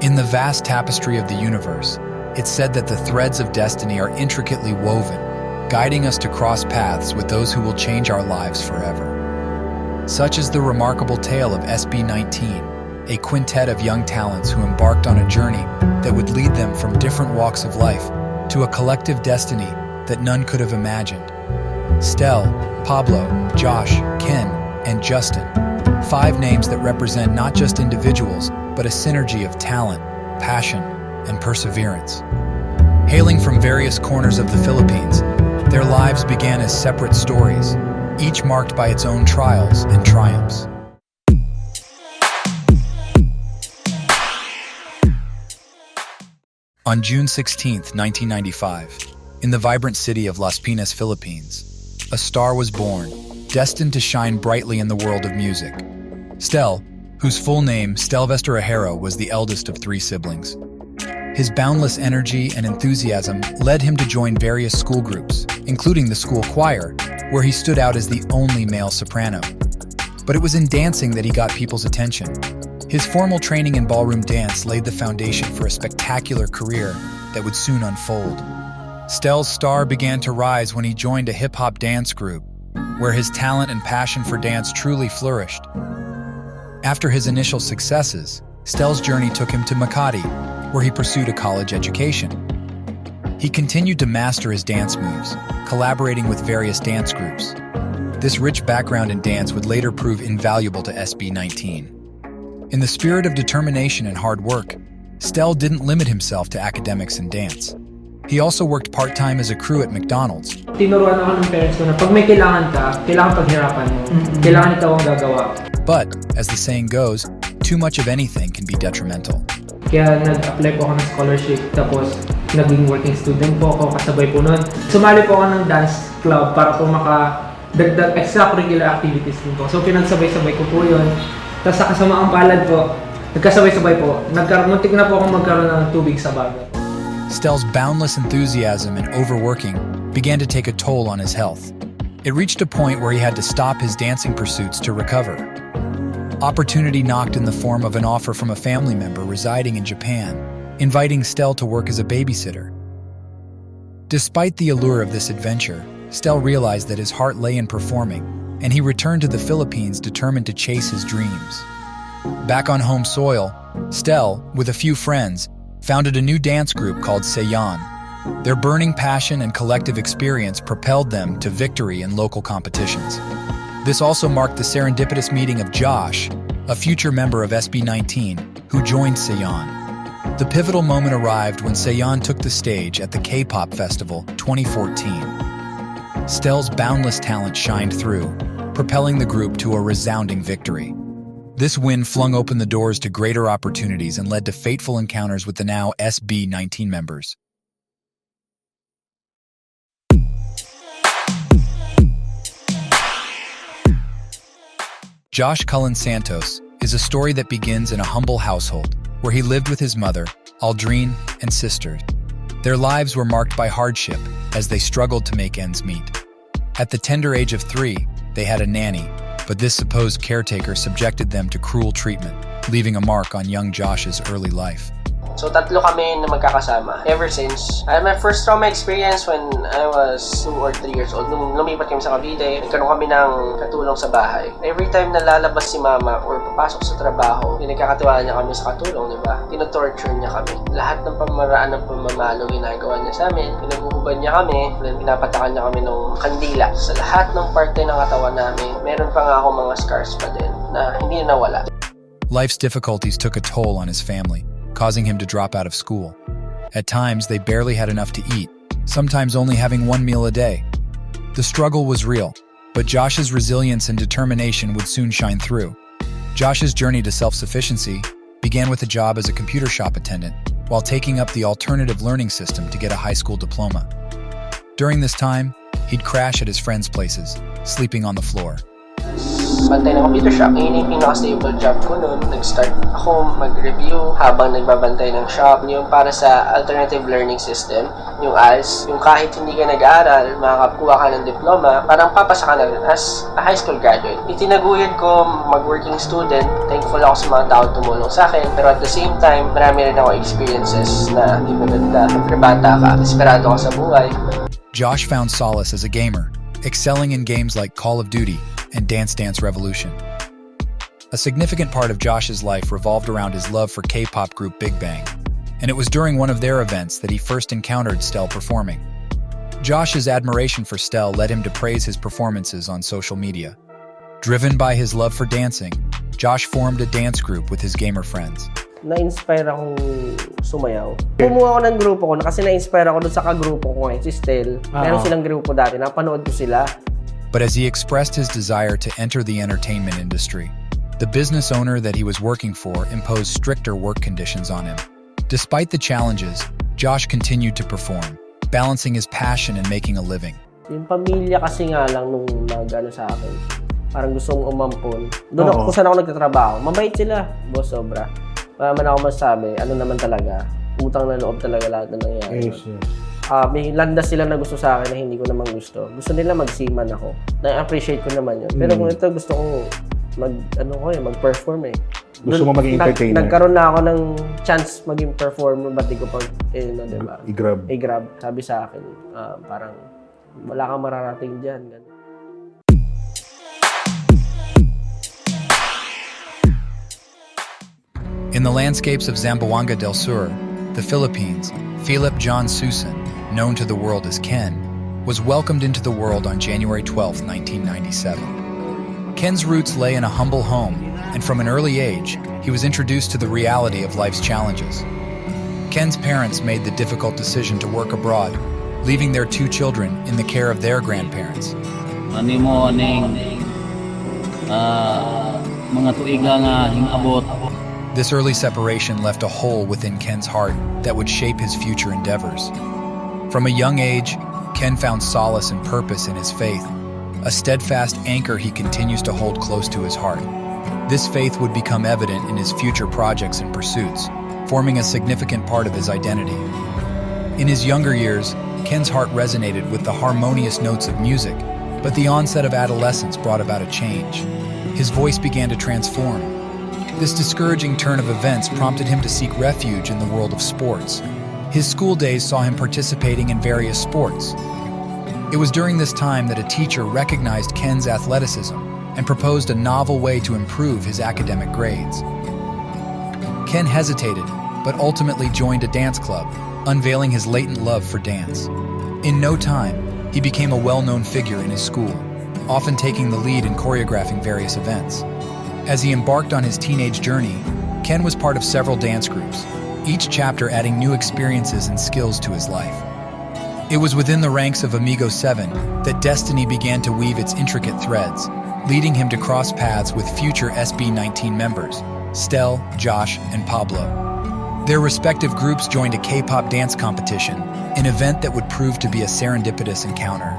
In the vast tapestry of the universe, it's said that the threads of destiny are intricately woven, guiding us to cross paths with those who will change our lives forever. Such is the remarkable tale of SB19, a quintet of young talents who embarked on a journey that would lead them from different walks of life to a collective destiny that none could have imagined. Stell, Pablo, Josh, Ken, and Justin. 5 names that represent not just individuals, but a synergy of talent, passion, and perseverance. Hailing from various corners of the Philippines, their lives began as separate stories, each marked by its own trials and triumphs. On June 16, 1995, in the vibrant city of Las Piñas, Philippines, a star was born, destined to shine brightly in the world of music. Stell, whose full name, Stell Ajero, was the eldest of 3 siblings. His boundless energy and enthusiasm led him to join various school groups, including the school choir, where he stood out as the only male soprano. But it was in dancing that he got people's attention. His formal training in ballroom dance laid the foundation for a spectacular career that would soon unfold. Stell's star began to rise when he joined a hip-hop dance group, where his talent and passion for dance truly flourished. After his initial successes, Stell's journey took him to Makati, where he pursued a college education. He continued to master his dance moves, collaborating with various dance groups. This rich background in dance would later prove invaluable to SB19. In the spirit of determination and hard work, Stell didn't limit himself to academics and dance. He also worked part-time as a crew at McDonald's. Tinuruan ako ng parents ko na pag may kailangan ka, kailangan paghirapan mo. Kailangan ikaw ang gagawa. But, as the saying goes, too much of anything can be detrimental. Kaya nag-apply po ako ng scholarship, tapos naging working student po ako, kasabay po nun. Sumali po ako ng dance club para po makadagdag extracurricular activities din po. So pinagsabay-sabay ko po yun. Tapos sa kasamaang palad po, nagkasabay-sabay po. Muntik na po akong magkaroon ng tubig sa baga. Stell's boundless enthusiasm and overworking began to take a toll on his health. It reached a point where he had to stop his dancing pursuits to recover. Opportunity knocked in the form of an offer from a family member residing in Japan, inviting Stell to work as a babysitter. Despite the allure of this adventure, Stell realized that his heart lay in performing, and he returned to the Philippines determined to chase his dreams. Back on home soil, Stell, with a few friends, founded a new dance group called Sayan. Their burning passion and collective experience propelled them to victory in local competitions. This also marked the serendipitous meeting of Josh, a future member of SB19, who joined Sayan. The pivotal moment arrived when Sayan took the stage at the K-pop festival 2014. Stell's boundless talent shined through, propelling the group to a resounding victory. This win flung open the doors to greater opportunities and led to fateful encounters with the now SB19 members. Josh Cullen Santos is a story that begins in a humble household where he lived with his mother, Aldrine, and sisters. Their lives were marked by hardship as they struggled to make ends meet. At the tender age of 3, they had a nanny, but this supposed caretaker subjected them to cruel treatment, leaving a mark on young Josh's early life. So, 3 kami na magkakasama. Ever since, I had my first trauma experience when I was 2 or 3 years old. Nung lumipat kami sa Cavite, nagkaroon kami ng katulong sa bahay. Every time na lalabas si mama or papasok sa trabaho, pinagkakatiwala niya kami sa katulong, di ba? Tinotorture niya kami. Lahat ng pamaraan ng pamamalo ginagawa niya sa amin. Pinaguhuban niya kami, pinapatakan niya kami ng kandila. Sa lahat ng parte ng katawan namin, meron pa nga ako mga scars pa din na hindi na nawala. Life's difficulties took a toll on his family, causing him to drop out of school. At times, they barely had enough to eat, sometimes only having 1 meal a day. The struggle was real, but Josh's resilience and determination would soon shine through. Josh's journey to self-sufficiency began with a job as a computer shop attendant, while taking up the alternative learning system to get a high school diploma. During this time, he'd crash at his friends' places, sleeping on the floor. bantay ng computer shop. Ngayon yung pinaka-stable job ko noon. Nag-start ako mag-review habang nagbabantay ng shop. Yung para sa alternative learning system, yung ALS, yung kahit hindi ka nag-aaral, makakakuha ka ng diploma, parang papasa ka na as a high school graduate. Itinaguyod ko mag-working student. Thankful ako sa mga tao tumulong sa akin. Pero at the same time, marami rin ako experiences na hindi maganda. Siyempre bata ka, desperado ka sa buhay. Josh found solace as a gamer, excelling in games like Call of Duty and Dance Dance Revolution. A significant part of Josh's life revolved around his love for K-pop group Big Bang, and it was during one of their events that he first encountered Stell performing. Josh's admiration for Stell led him to praise his performances on social media. Driven by his love for dancing, Josh formed a dance group with his gamer friends. Na-inspire akong sumayaw. Kumuha ako ng grupo ko kasi na-inspire ako dun sa kagrupo ko ngayon, si Stell. Meron silang grupo dati, napanood ko sila. But as he expressed his desire to enter the entertainment industry, the business owner that he was working for imposed stricter work conditions on him. Despite the challenges, Josh continued to perform, balancing his passion and making a living. Yung pamilya kasi nga lang nung nag-ano sa akin, parang gusto mong umampon. Doon ako kung saan ako nagtatrabaho. Mabait sila, boss, sobra. Wala man ako masabi, ano naman talaga, utang na loob talaga lahat na nangyayari. Yes. May landas sila na gusto sa akin na hindi ko naman gusto. Gusto nila magsiman ako. Na-appreciate ko naman yun. Pero kung ito gusto kong mag-perform eh. Gusto mo maging entertainer? Nagkaroon na ako ng chance maging performer, ba't di ko pag, diba? I-grab. Sabi sa akin, parang wala kang mararating dyan. Ganun. In the landscapes of Zamboanga del Sur, the Philippines, Philip John Susan, known to the world as Ken, was welcomed into the world on January 12, 1997. Ken's roots lay in a humble home, and from an early age, he was introduced to the reality of life's challenges. Ken's parents made the difficult decision to work abroad, leaving their two children in the care of their grandparents. Mga tuiga nga hingabot. This early separation left a hole within Ken's heart that would shape his future endeavors. From a young age, Ken found solace and purpose in his faith, a steadfast anchor he continues to hold close to his heart. This faith would become evident in his future projects and pursuits, forming a significant part of his identity. In his younger years, Ken's heart resonated with the harmonious notes of music, but the onset of adolescence brought about a change. His voice began to transform. This discouraging turn of events prompted him to seek refuge in the world of sports. His school days saw him participating in various sports. It was during this time that a teacher recognized Ken's athleticism and proposed a novel way to improve his academic grades. Ken hesitated, but ultimately joined a dance club, unveiling his latent love for dance. In no time, he became a well-known figure in his school, often taking the lead in choreographing various events. As he embarked on his teenage journey, Ken was part of several dance groups, each chapter adding new experiences and skills to his life. It was within the ranks of Amigo 7 that destiny began to weave its intricate threads, leading him to cross paths with future SB19 members, Stell, Josh, and Pablo. Their respective groups joined a K-pop dance competition, an event that would prove to be a serendipitous encounter.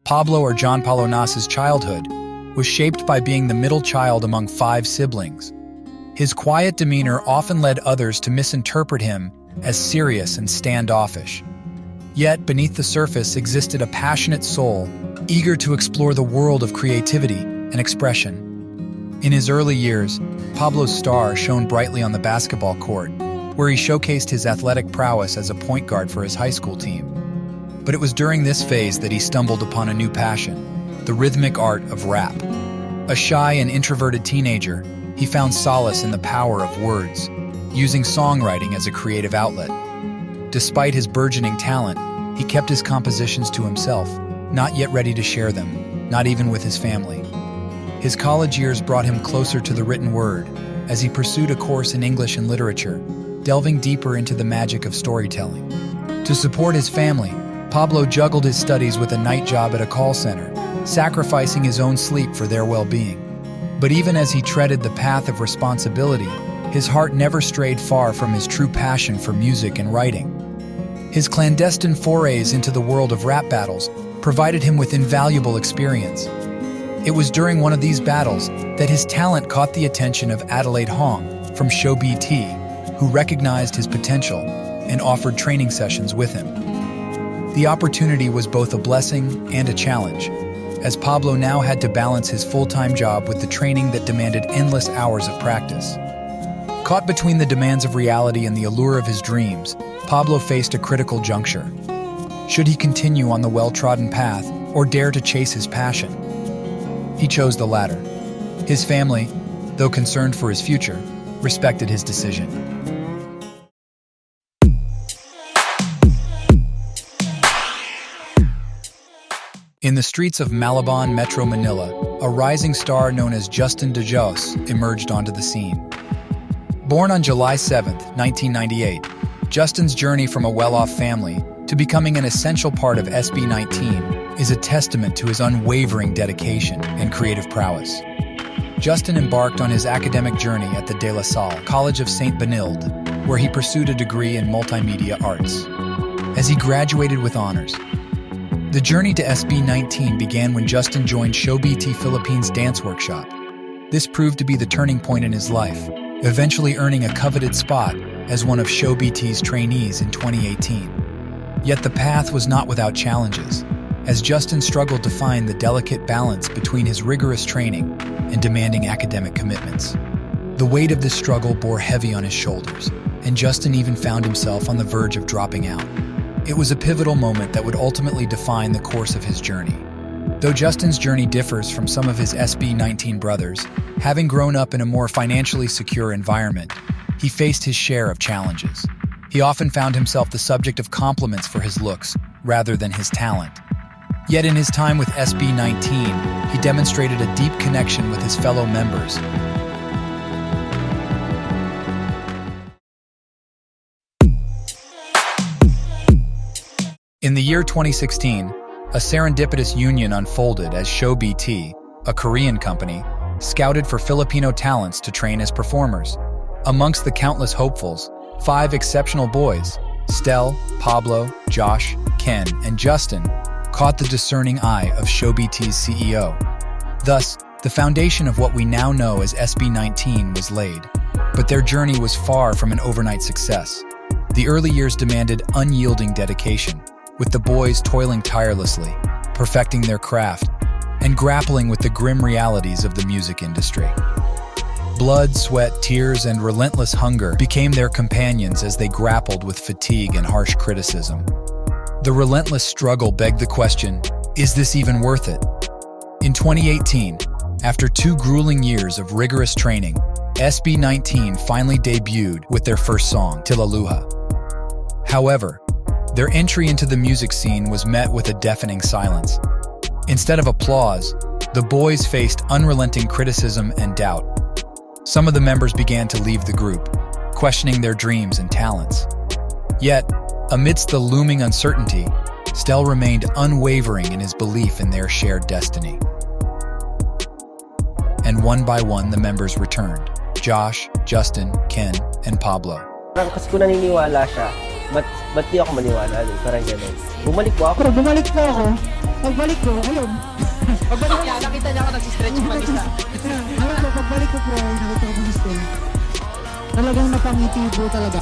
Pablo, or John Palonas's childhood, was shaped by being the middle child among 5 siblings. His quiet demeanor often led others to misinterpret him as serious and standoffish. Yet, beneath the surface existed a passionate soul, eager to explore the world of creativity and expression. In his early years, Pablo's star shone brightly on the basketball court, where he showcased his athletic prowess as a point guard for his high school team. But it was during this phase that he stumbled upon a new passion, the rhythmic art of rap. A shy and introverted teenager, he found solace in the power of words, using songwriting as a creative outlet. Despite his burgeoning talent, he kept his compositions to himself, not yet ready to share them, not even with his family. His college years brought him closer to the written word, as he pursued a course in English and literature, delving deeper into the magic of storytelling. To support his family, Pablo juggled his studies with a night job at a call center, sacrificing his own sleep for their well-being. But even as he treaded the path of responsibility, his heart never strayed far from his true passion for music and writing. His clandestine forays into the world of rap battles provided him with invaluable experience. It was during one of these battles that his talent caught the attention of Adelaide Hong from Show BT, who recognized his potential and offered training sessions with him. The opportunity was both a blessing and a challenge, as Pablo now had to balance his full-time job with the training that demanded endless hours of practice. Caught between the demands of reality and the allure of his dreams, Pablo faced a critical juncture. Should he continue on the well-trodden path or dare to chase his passion? He chose the latter. His family, though concerned for his future, respected his decision. In the streets of Malabon, Metro Manila, a rising star known as Justin Dejos emerged onto the scene. Born on July 7, 1998, Justin's journey from a well-off family to becoming an essential part of SB19 is a testament to his unwavering dedication and creative prowess. Justin embarked on his academic journey at the De La Salle College of St. Benilde, where he pursued a degree in multimedia arts. As he graduated with honors, the journey to SB19 began when Justin joined Show BT Philippines dance workshop. This proved to be the turning point in his life, eventually earning a coveted spot as one of Show BT's trainees in 2018. Yet the path was not without challenges, as Justin struggled to find the delicate balance between his rigorous training and demanding academic commitments. The weight of this struggle bore heavy on his shoulders, and Justin even found himself on the verge of dropping out. It was a pivotal moment that would ultimately define the course of his journey. Though Justin's journey differs from some of his SB19 brothers, having grown up in a more financially secure environment, he faced his share of challenges. He often found himself the subject of compliments for his looks rather than his talent. Yet in his time with SB19, he demonstrated a deep connection with his fellow members. In the year 2016, a serendipitous union unfolded as Show BT, a Korean company, scouted for Filipino talents to train as performers. Amongst the countless hopefuls, 5 exceptional boys, Stell, Pablo, Josh, Ken, and Justin, caught the discerning eye of Show BT's CEO. Thus, the foundation of what we now know as SB19 was laid. But their journey was far from an overnight success. The early years demanded unyielding dedication, with the boys toiling tirelessly, perfecting their craft, and grappling with the grim realities of the music industry. Blood, sweat, tears, and relentless hunger became their companions as they grappled with fatigue and harsh criticism. The relentless struggle begged the question, is this even worth it? In 2018, after 2 grueling years of rigorous training, SB19 finally debuted with their first song, Tilaluha. However, their entry into the music scene was met with a deafening silence. Instead of applause, the boys faced unrelenting criticism and doubt. Some of the members began to leave the group, questioning their dreams and talents. Yet, amidst the looming uncertainty, Stell remained unwavering in his belief in their shared destiny. And one by one, the members returned: Josh, Justin, Ken, and Pablo. Parang kasi kung naniniwala siya, ba't di ako maniwala? Parang gano'n. Bumalik po ako. Pero bumalik po ako. Pagbalik ko, ayun. Pagbalik niya, nakita niya ako nagsistretch yung mag-isa. Ayun po, pagbalik ko po, nakita ko yung Stell. Talagang napangiti po talaga.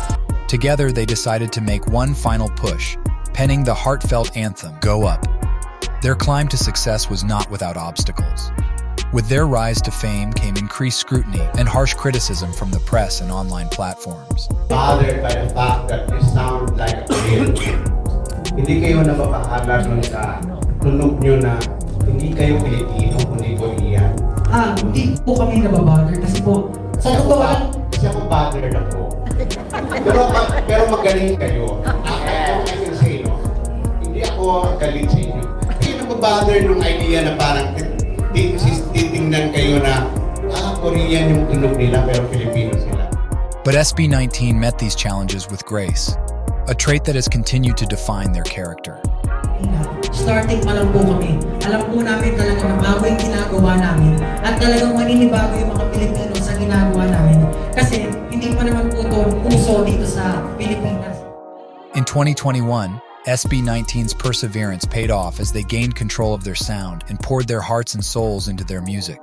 Together, they decided to make one final push, penning the heartfelt anthem, Go Up. Their climb to success was not without obstacles. With their rise to fame came increased scrutiny and harsh criticism from the press and online platforms. Bothered by the fact that you sound like a Korean. Hindi kayo napapakalat nun sa tunog nyo na hindi kayo Pilipino, kundi Korean. Hindi po kami nababother kasi po, sa totoo lang. Kasi ako bothered ako. Pero magaling kayo. Kasi say, no? Hindi ako galit sa inyo. Hindi nababother nung idea na parang titingnan kayo na Korean yung tunog nila pero Filipino sila. But SB19 met these challenges with grace, a trait that has continued to define their character. Starting pa lang po kami. Alam po namin talaga na bago yung ginagawa namin at talagang maninibago yung mga Pilipino sa ginagawa namin kasi hindi pa naman po ito uso dito sa Pilipinas. In 2021, SB19's perseverance paid off as they gained control of their sound and poured their hearts and souls into their music.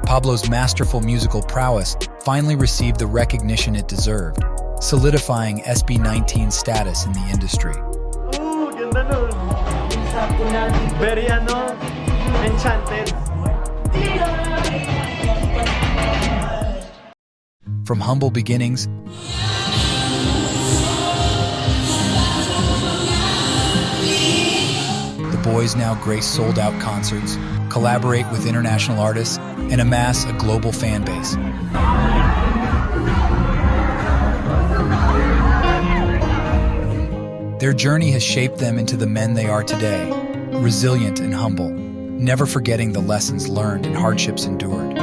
Pablo's masterful musical prowess finally received the recognition it deserved, solidifying SB19's status in the industry. Ooh, ganda nun. Very enchanted. From humble beginnings, the boys now grace sold-out concerts, collaborate with international artists, and amass a global fan base. Their journey has shaped them into the men they are today, resilient and humble, never forgetting the lessons learned and hardships endured.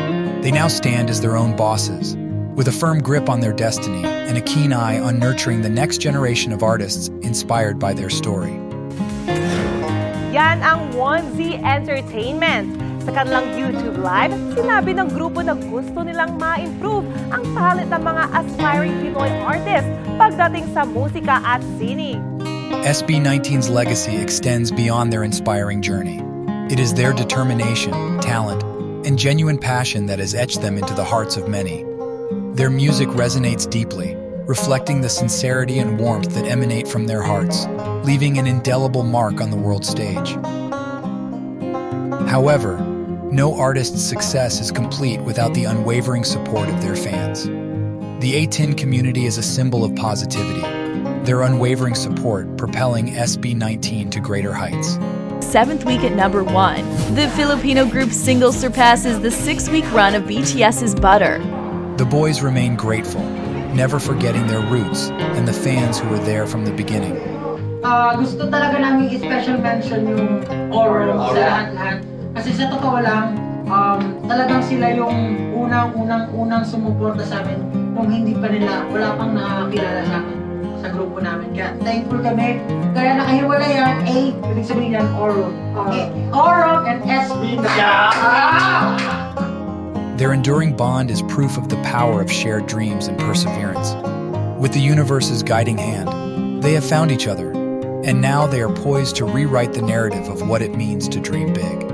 They now stand as their own bosses, with a firm grip on their destiny and a keen eye on nurturing the next generation of artists inspired by their story. Yan ang 1Z Entertainment. Sa kanilang YouTube Live, sinabi ng grupo na gusto nilang ma-improve ang talent ng mga aspiring Pinoy artists pagdating sa musika at sining. SB19's legacy extends beyond their inspiring journey. It is their determination, talent, and genuine passion that has etched them into the hearts of many. Their music resonates deeply, reflecting the sincerity and warmth that emanate from their hearts, leaving an indelible mark on the world stage. However, no artist's success is complete without the unwavering support of their fans. The A10 community is a symbol of positivity, their unwavering support propelling SB19 to greater heights. 7th week at number 1, the Filipino group's single surpasses the 6-week run of BTS's Butter. The boys remain grateful, never forgetting their roots and the fans who were there from the beginning. Gusto talaga namin special mention yung Oral sa lahat-lahat. Kasi sa totoo lang, talagang sila yung unang sumuporta sa amin kung hindi pa nila, wala pang nakakilala sa amin sa grupo namin. Kaya thankful kami. Kaya nakahiwala yan, ibig sabihin yan, Oral and SB. Their enduring bond is proof of the power of shared dreams and perseverance. With the universe's guiding hand, they have found each other, and now they are poised to rewrite the narrative of what it means to dream big.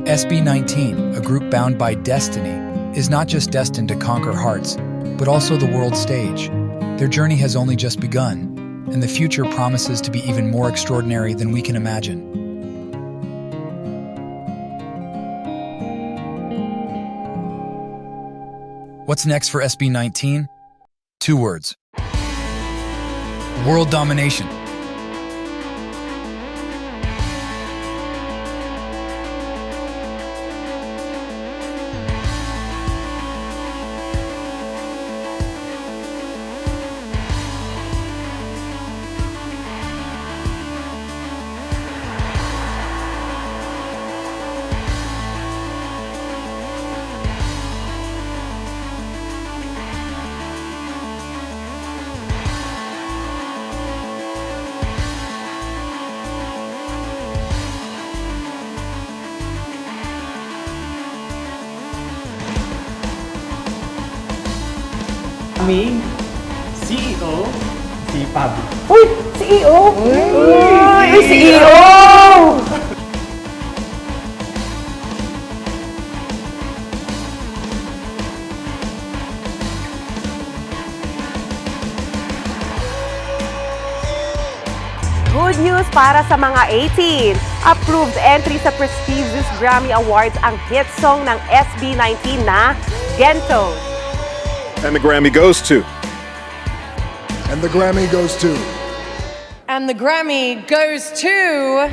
SB19, a group bound by destiny, is not just destined to conquer hearts, but also the world stage. Their journey has only just begun, and the future promises to be even more extraordinary than we can imagine. What's next for SB19? 2 words. World domination. Aming CEO, si Pablo. Uy! CEO! Uy! CEO! Good news para sa mga 18! Approved entry sa prestigious Grammy Awards ang hit song ng SB19 na Gento. And the Grammy goes to. And the Grammy goes to. And the Grammy goes to...